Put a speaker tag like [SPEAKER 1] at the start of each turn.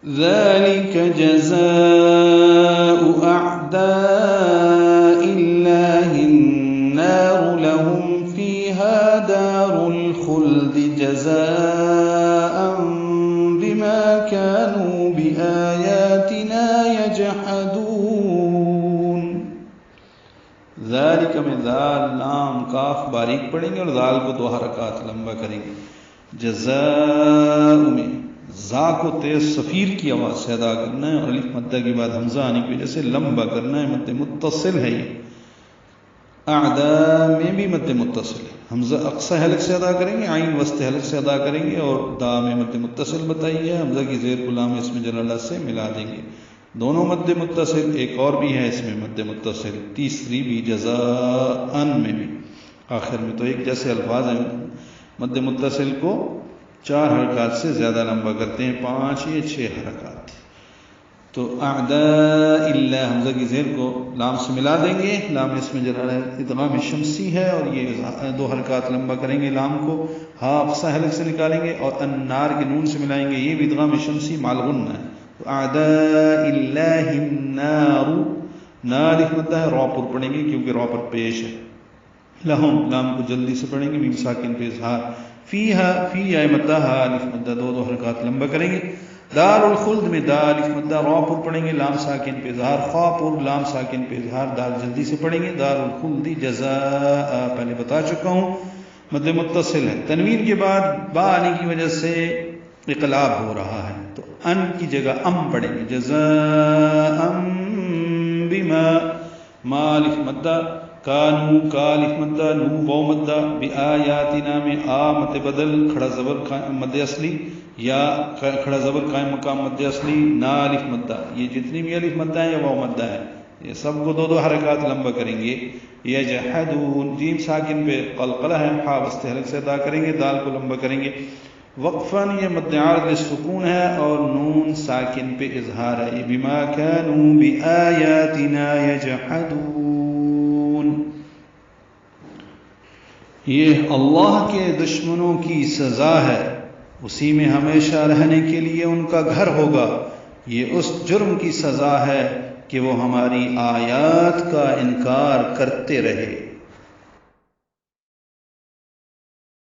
[SPEAKER 1] ذلك جزاء أعداء الله النار لهم فيها دار الخلد جزاء بما كانوا بآياتنا يجحدون. ذالک میں ذال لام کاف باریک پڑھیں گے اور ذال کو 2 حرکات لمبا کریں گے. جزاء میں زا کو تیز صفیر کی آواز سے ادا کرنا ہے اور الف مدہ کے بعد حمزہ آنے کی وجہ سے لمبا کرنا ہے. مد متصل ہے یہ. اعداء میں بھی مد متصل ہے. حمزہ اقصی حلق سے ادا کریں گے, عین وسط حلق سے ادا کریں گے اور دا میں مد متصل بتائی ہے. حمزہ کی زیر کو لام اسم جلالہ سے ملا دیں گے. دونوں مد متصل, ایک اور بھی ہے اس میں مد متصل, تیسری بھی جزاء میں بھی آخر میں. تو ایک جیسے الفاظ ہیں. مد متصل کو 4 حرکات سے زیادہ لمبا کرتے ہیں, 5 یا 6 حرکات. تو اعداء اللہ حمزہ کی زیر کو لام سے ملا دیں گے. لام اس میں جلالہ ادغام شمسی ہے اور یہ 2 حرکات لمبا کریں گے. لام کو ہا اقصی حلق سے نکالیں گے اور النار کے نون سے ملائیں گے. یہ بھی ادغام شمسی مع الغنہ ہے. تو اعداء اللہ النار, نار لکھ مدہ ہے, را پر پڑھیں گے کیونکہ را پر پیش ہے. لہم لام کو جلدی سے پڑھیں گے, میم ساکن پہ اظہار. فیہا فی آئے مدہ ہا الف مدہ 2 حرکات لمبا کریں گے. دار الخلد میں دا الف مدہ را پر پڑھیں گے, لام ساکن پہ اظہار. خا پر لام ساکن پہ اظہار, دال جلدی سے پڑھیں گے. دار الخلد جزاء پہلے بتا چکا ہوں مد متصل ہے. تنوین کے بعد با آنے کی وجہ سے اقلاب ہو رہا ہے تو ان کی جگہ ام پڑھیں گے. جزاء بما ما الف مدہ, کانو کا الف مدہ, نو واو مدہ, بآیاتنا میں آ مد بدل, کھڑا زبر مد اصلی, یا کھڑا زبر قائم مقام مد اصلی, نا الف مدہ. یہ جتنی بھی الف مدہ ہے یا واو مدہ ہے یہ سب کو 2 حرکات لمبا کریں گے. یجحدون جیم ساکن پہ قلقلہ ہے, ہا وسط حلق سے ادا کریں گے. دال کو لمبا کریں گے. وقفاً یہ مد عارض سکون ہے اور نون ساکن پہ اظہار ہے. یہ بما كانوا بآیاتنا یجحدون, یہ اللہ کے دشمنوں کی سزا ہے, اسی میں ہمیشہ رہنے کے لیے ان کا گھر ہوگا. یہ اس جرم کی سزا ہے کہ وہ ہماری آیات کا انکار کرتے رہے.